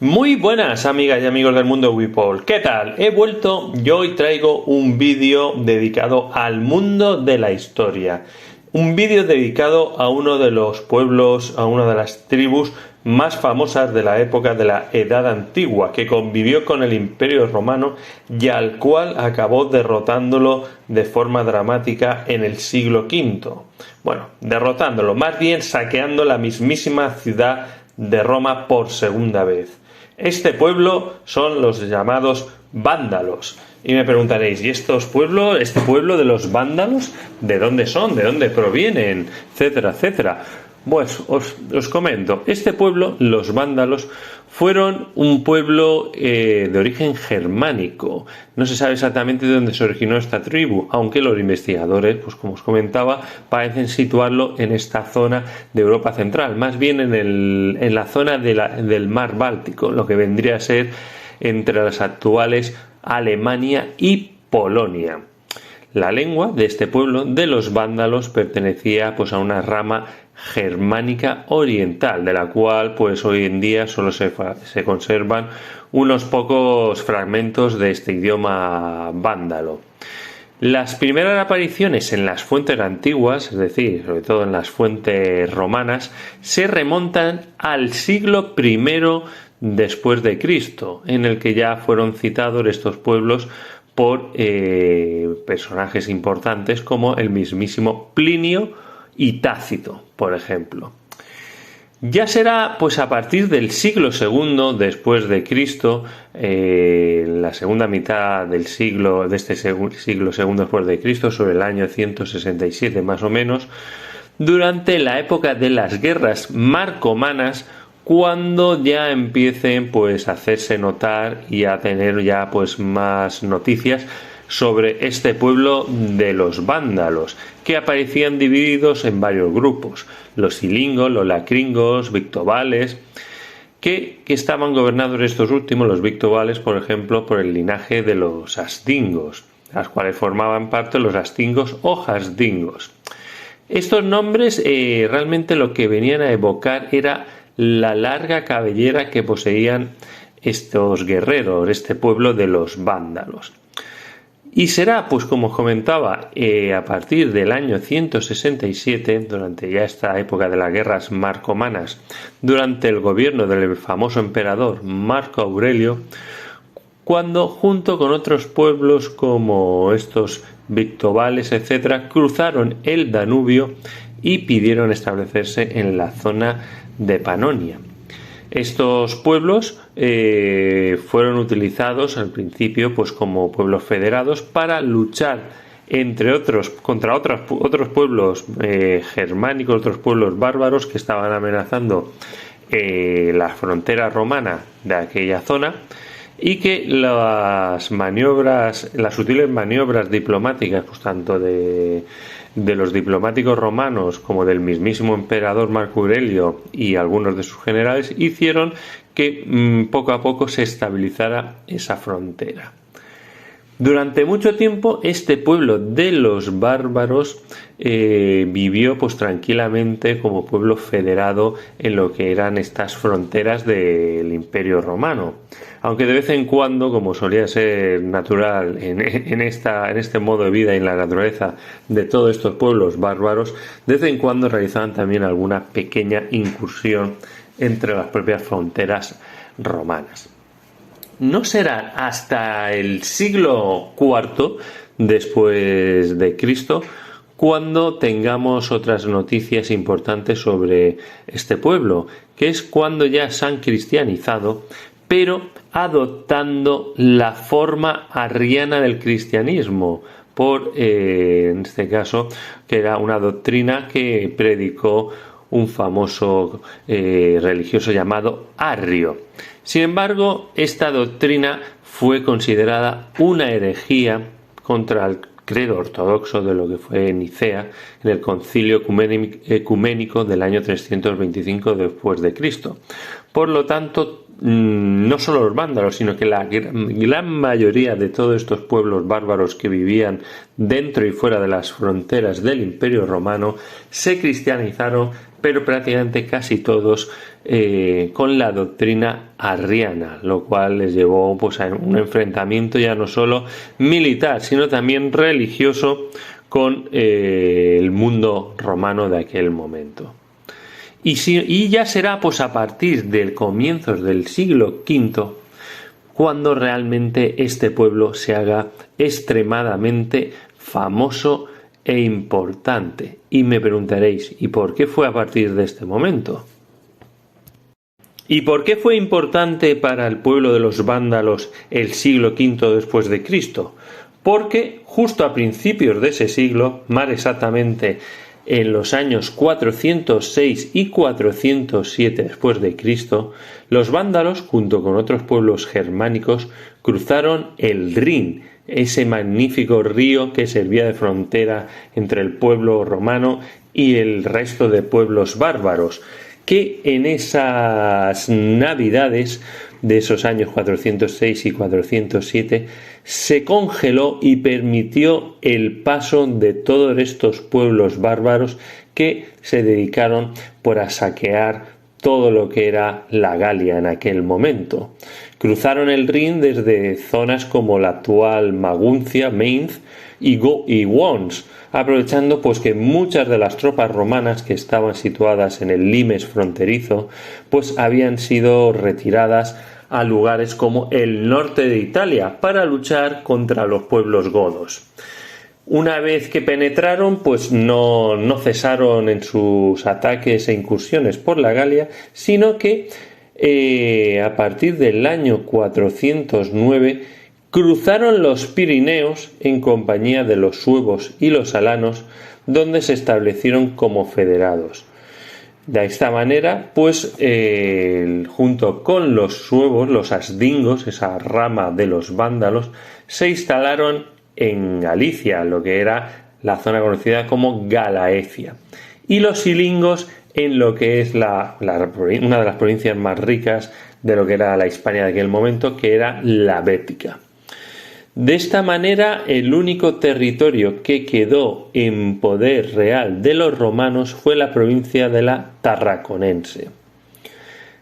Muy buenas amigas y amigos del mundo Wepool, ¿qué tal? He vuelto y hoy traigo un vídeo dedicado al mundo de la historia. Un vídeo dedicado a uno de los pueblos, a una de las tribus más famosas de la época de la Edad Antigua, que convivió con el Imperio Romano y al cual acabó derrotándolo de forma dramática en el siglo V. Bueno, derrotándolo, más bien saqueando la mismísima ciudad de Roma por segunda vez. Este pueblo son los llamados vándalos. Y me preguntaréis, ¿y este pueblo de los vándalos, de dónde son? ¿De dónde provienen? Etcétera, etcétera. Pues os comento, este pueblo, los vándalos, fueron un pueblo de origen germánico. No se sabe exactamente de dónde se originó esta tribu, aunque los investigadores, pues como os comentaba, parecen situarlo en esta zona de Europa Central, más bien en la zona del mar Báltico, lo que vendría a ser entre las actuales Alemania y Polonia. La lengua de este pueblo, de los vándalos, pertenecía pues a una rama germánica oriental, de la cual pues hoy en día solo se conservan unos pocos fragmentos de este idioma vándalo. Las primeras apariciones en las fuentes antiguas, es decir, sobre todo en las fuentes romanas, se remontan al siglo I después de Cristo, en el que ya fueron citados estos pueblos por personajes importantes como el mismísimo Plinio y Tácito, por ejemplo. Ya será pues a partir del siglo II después de Cristo, la segunda mitad del siglo, de este siglo II después de Cristo, sobre el año 167 más o menos, durante la época de las guerras marcomanas, cuando ya empiecen pues a hacerse notar y a tener ya pues más noticias sobre este pueblo de los vándalos, que aparecían divididos en varios grupos: los cilingos, los lacringos, victovales, que estaban gobernados estos últimos, los victovales, por ejemplo, por el linaje de los astingos, las cuales formaban parte de los astingos o hasdingos. Estos nombres realmente lo que venían a evocar era la larga cabellera que poseían estos guerreros, este pueblo de los vándalos. Y será, pues como os comentaba, a partir del año 167, durante ya esta época de las guerras marcomanas, durante el gobierno del famoso emperador Marco Aurelio, cuando junto con otros pueblos como estos victovales, etcétera, cruzaron el Danubio y pidieron establecerse en la zona de Panonia. Estos pueblos fueron utilizados al principio pues como pueblos federados para luchar entre otros contra otros pueblos germánicos, otros pueblos bárbaros que estaban amenazando la frontera romana de aquella zona, y que las sutiles maniobras diplomáticas, pues tanto de los diplomáticos romanos como del mismísimo emperador Marco Aurelio y algunos de sus generales, hicieron que poco a poco se estabilizara esa frontera. Durante mucho tiempo este pueblo de los bárbaros vivió pues tranquilamente como pueblo federado en lo que eran estas fronteras del Imperio Romano, aunque de vez en cuando, como solía ser natural en este modo de vida y en la naturaleza de todos estos pueblos bárbaros, de vez en cuando realizaban también alguna pequeña incursión entre las propias fronteras romanas. No será hasta el siglo IV después de Cristo cuando tengamos otras noticias importantes sobre este pueblo, que es cuando ya se han cristianizado, pero adoptando la forma arriana del cristianismo, en este caso, que era una doctrina que predicó un famoso religioso llamado Arrio. Sin embargo, esta doctrina fue considerada una herejía contra el credo ortodoxo de lo que fue Nicea en el concilio ecuménico del año 325 después de Cristo. Por lo tanto, no solo los vándalos, sino que la gran mayoría de todos estos pueblos bárbaros que vivían dentro y fuera de las fronteras del Imperio Romano se cristianizaron, pero prácticamente casi todos con la doctrina arriana, lo cual les llevó pues a un enfrentamiento ya no solo militar, sino también religioso con el mundo romano de aquel momento. Y ya será pues a partir del comienzos del siglo V cuando realmente este pueblo se haga extremadamente famoso e importante. Y me preguntaréis, ¿y por qué fue a partir de este momento? ¿Y por qué fue importante para el pueblo de los vándalos el siglo V después de Cristo? Porque justo a principios de ese siglo, más exactamente en los años 406 y 407 después de Cristo, los vándalos, junto con otros pueblos germánicos, cruzaron el Rin, ese magnífico río que servía de frontera entre el pueblo romano y el resto de pueblos bárbaros, que en esas navidades de esos años 406 y 407 se congeló y permitió el paso de todos estos pueblos bárbaros que se dedicaron a saquear todo lo que era la Galia en aquel momento. Cruzaron el Rin desde zonas como la actual Maguncia, Mainz y Worms, aprovechando pues que muchas de las tropas romanas que estaban situadas en el limes fronterizo pues habían sido retiradas a lugares como el norte de Italia para luchar contra los pueblos godos. Una vez que penetraron, pues no cesaron en sus ataques e incursiones por la Galia, sino que a partir del año 409 cruzaron los Pirineos en compañía de los suevos y los alanos, donde se establecieron como federados. De esta manera, pues junto con los suevos, los asdingos, esa rama de los vándalos, se instalaron en Galicia, lo que era la zona conocida como Galaecia, y los silingos en lo que es una de las provincias más ricas de lo que era la Hispania de aquel momento, que era la Bética. De esta manera, el único territorio que quedó en poder real de los romanos fue la provincia de la Tarraconense.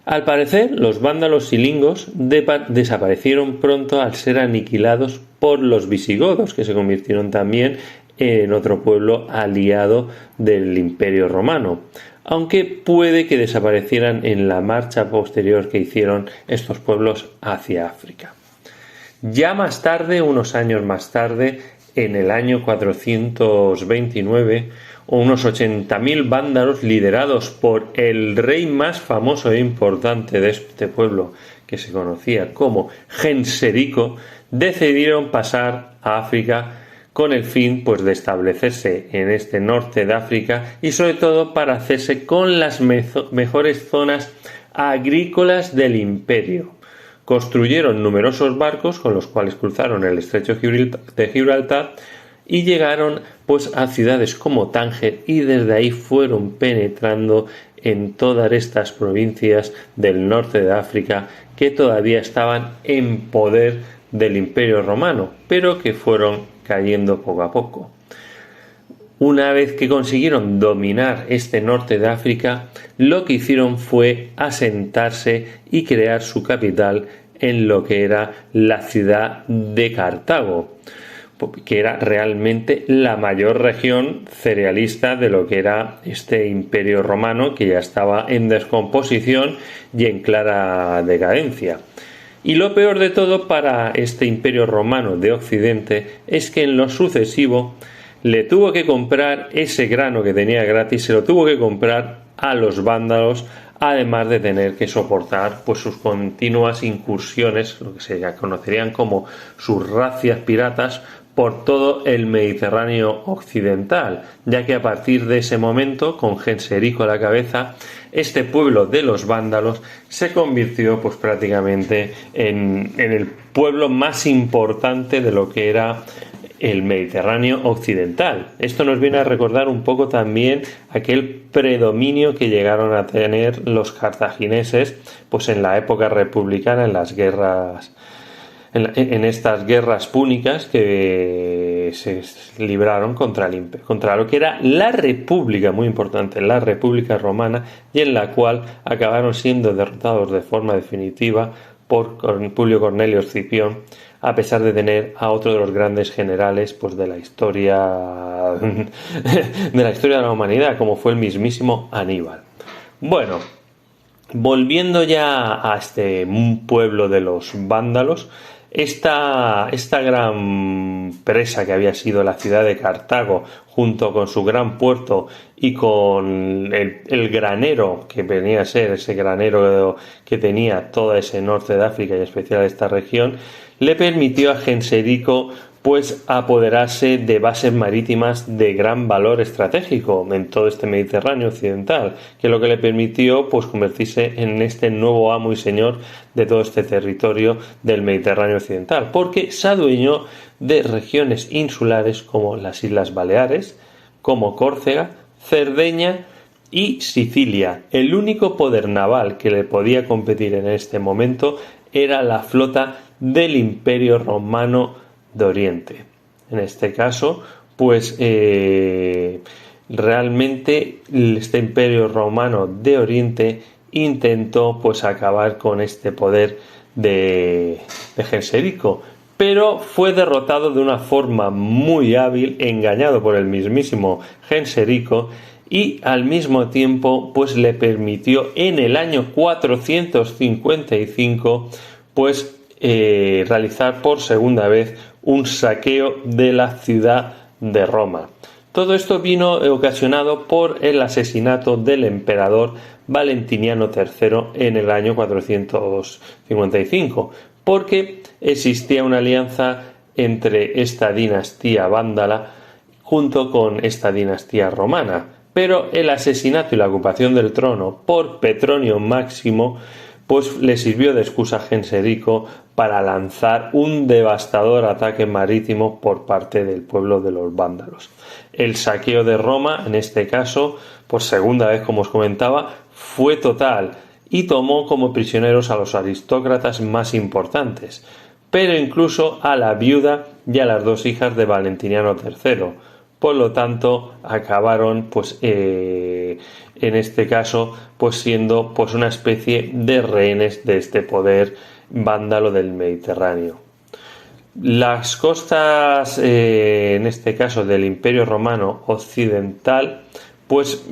Al parecer, los vándalos silingos desaparecieron pronto al ser aniquilados por los visigodos, que se convirtieron también en otro pueblo aliado del Imperio Romano, aunque puede que desaparecieran en la marcha posterior que hicieron estos pueblos hacia África. Ya más tarde, unos años más tarde, en el año 429, unos 80.000 vándalos liderados por el rey más famoso e importante de este pueblo, que se conocía como Genserico, decidieron pasar a África con el fin pues de establecerse en este norte de África y sobre todo para hacerse con las mejores zonas agrícolas del imperio. Construyeron numerosos barcos con los cuales cruzaron el estrecho de Gibraltar y llegaron pues a ciudades como Tánger, y desde ahí fueron penetrando en todas estas provincias del norte de África que todavía estaban en poder del Imperio Romano, pero que fueron cayendo poco a poco. Una vez que consiguieron dominar este norte de África, lo que hicieron fue asentarse y crear su capital en lo que era la ciudad de Cartago, que era realmente la mayor región cerealista de lo que era este Imperio Romano, que ya estaba en descomposición y en clara decadencia. Y lo peor de todo para este Imperio Romano de Occidente es que en lo sucesivo le tuvo que comprar ese grano que tenía gratis, se lo tuvo que comprar a los vándalos, además de tener que soportar pues sus continuas incursiones, lo que se conocerían como sus razias piratas, por todo el Mediterráneo occidental, ya que a partir de ese momento, con Genserico a la cabeza, este pueblo de los vándalos se convirtió pues prácticamente en el pueblo más importante de lo que era el Mediterráneo occidental. Esto nos viene a recordar un poco también aquel predominio que llegaron a tener los cartagineses pues en la época republicana, en las guerras, en estas guerras púnicas que se libraron contra lo que era la República, muy importante, la República Romana, y en la cual acabaron siendo derrotados de forma definitiva por Publio Cornelio Escipión, a pesar de tener a otro de los grandes generales pues de la historia de la humanidad, como fue el mismísimo Aníbal. Bueno, volviendo ya a este pueblo de los vándalos, esta gran presa que había sido la ciudad de Cartago, junto con su gran puerto y con el granero que venía a ser ese granero que tenía todo ese norte de África y en especial esta región, le permitió a Genserico pues apoderarse de bases marítimas de gran valor estratégico en todo este Mediterráneo occidental, que lo que le permitió pues convertirse en este nuevo amo y señor de todo este territorio del Mediterráneo occidental, porque se adueñó de regiones insulares como las Islas Baleares, como Córcega, Cerdeña y Sicilia. El único poder naval que le podía competir en este momento era la flota del Imperio Romano de Oriente. En este caso, pues realmente este Imperio Romano de Oriente intentó pues acabar con este poder de Genserico, pero fue derrotado de una forma muy hábil, engañado por el mismísimo Genserico, y al mismo tiempo pues le permitió en el año 455 pues realizar por segunda vez un saqueo de la ciudad de Roma. Todo esto vino ocasionado por el asesinato del emperador Valentiniano III en el año 455, porque existía una alianza entre esta dinastía vándala junto con esta dinastía romana, pero el asesinato y la ocupación del trono por Petronio Máximo pues le sirvió de excusa a Genserico para lanzar un devastador ataque marítimo por parte del pueblo de los vándalos. El saqueo de Roma, en este caso, por segunda vez como os comentaba, fue total y tomó como prisioneros a los aristócratas más importantes, pero incluso a la viuda y a las dos hijas de Valentiniano III. Por lo tanto, acabaron pues en este caso pues siendo pues una especie de rehenes de este poder vándalo del Mediterráneo. Las costas en este caso del Imperio Romano Occidental pues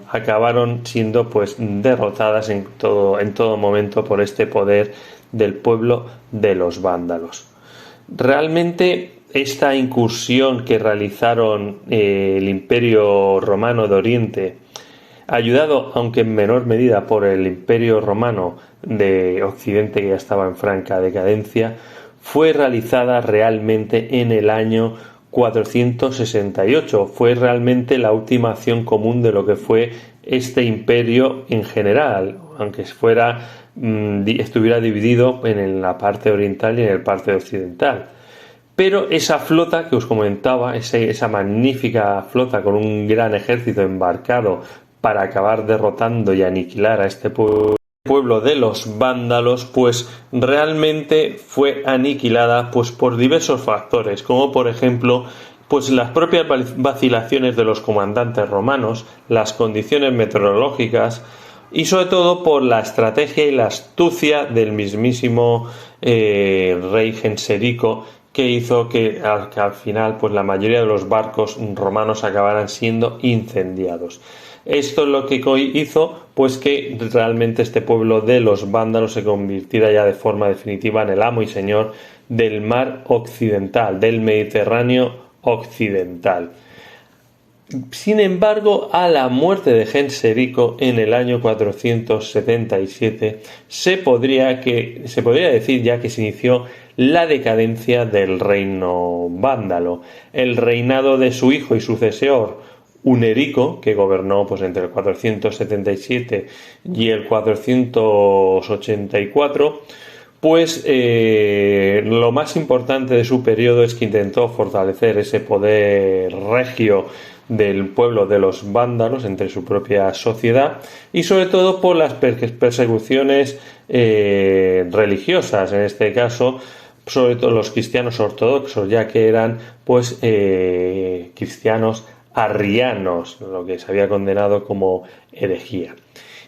acabaron siendo pues derrotadas en todo momento por este poder del pueblo de los vándalos. Realmente esta incursión que realizaron el Imperio Romano de Oriente, ayudado aunque en menor medida por el Imperio Romano de Occidente, que ya estaba en franca decadencia, fue realizada realmente en el año 468. Fue realmente la última acción común de lo que fue este imperio en general, aunque estuviera dividido en la parte oriental y en la parte occidental. Pero esa flota que os comentaba, esa magnífica flota con un gran ejército embarcado para acabar derrotando y aniquilar a este pueblo de los vándalos, pues realmente fue aniquilada pues por diversos factores, como por ejemplo pues las propias vacilaciones de los comandantes romanos, las condiciones meteorológicas y sobre todo por la estrategia y la astucia del mismísimo rey Genserico, que hizo que al final pues la mayoría de los barcos romanos acabaran siendo incendiados. Esto es lo que hizo pues que realmente este pueblo de los vándalos se convirtiera ya de forma definitiva en el amo y señor del mar occidental, del Mediterráneo occidental. Sin embargo, a la muerte de Genserico en el año 477 se podría decir ya que se inició la decadencia del reino vándalo. El reinado de su hijo y sucesor Hunerico, que gobernó pues entre el 477 y el 484, pues lo más importante de su periodo es que intentó fortalecer ese poder regio del pueblo de los vándalos entre su propia sociedad, y sobre todo por las persecuciones religiosas, en este caso sobre todo los cristianos ortodoxos, ya que eran pues cristianos arrianos, lo que se había condenado como herejía.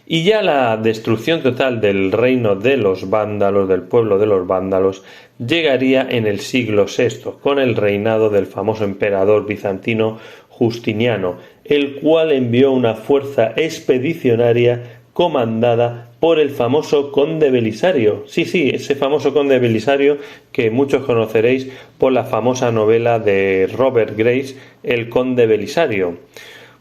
Y ya la destrucción total del reino de los vándalos, del pueblo de los vándalos, llegaría en el siglo VI, con el reinado del famoso emperador bizantino Justiniano, el cual envió una fuerza expedicionaria comandada por el famoso conde Belisario. Sí, ese famoso conde Belisario que muchos conoceréis por la famosa novela de Robert Grace, El conde Belisario.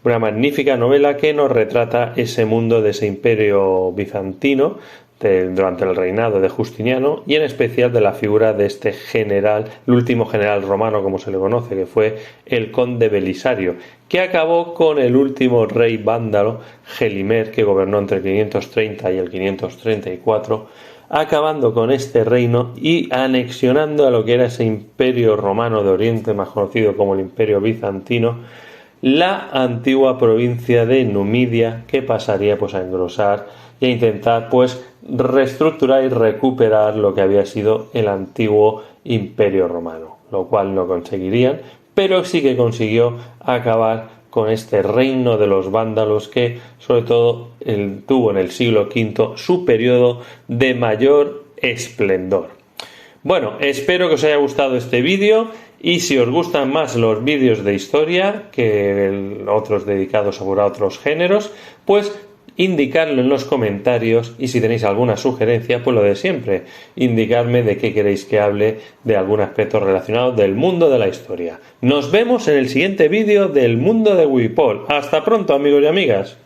Una magnífica novela que nos retrata ese mundo de ese imperio bizantino durante el reinado de Justiniano, y en especial de la figura de este general, el último general romano como se le conoce, que fue el conde Belisario, que acabó con el último rey vándalo, Gelimer, que gobernó entre el 530 y el 534, acabando con este reino y anexionando a lo que era ese imperio romano de Oriente, más conocido como el imperio bizantino, la antigua provincia de Numidia, que pasaría pues a engrosar y a intentar pues reestructurar y recuperar lo que había sido el antiguo imperio romano, lo cual no conseguirían, pero sí que consiguió acabar con este reino de los vándalos, que sobre todo tuvo en el siglo V su periodo de mayor esplendor. Bueno, espero que os haya gustado este vídeo, y si os gustan más los vídeos de historia que otros dedicados a otros géneros, pues indicadlo en los comentarios, y si tenéis alguna sugerencia, pues lo de siempre, indicarme de qué queréis que hable de algún aspecto relacionado del mundo de la historia. Nos vemos en el siguiente vídeo del mundo de Wipol. Hasta pronto, amigos y amigas.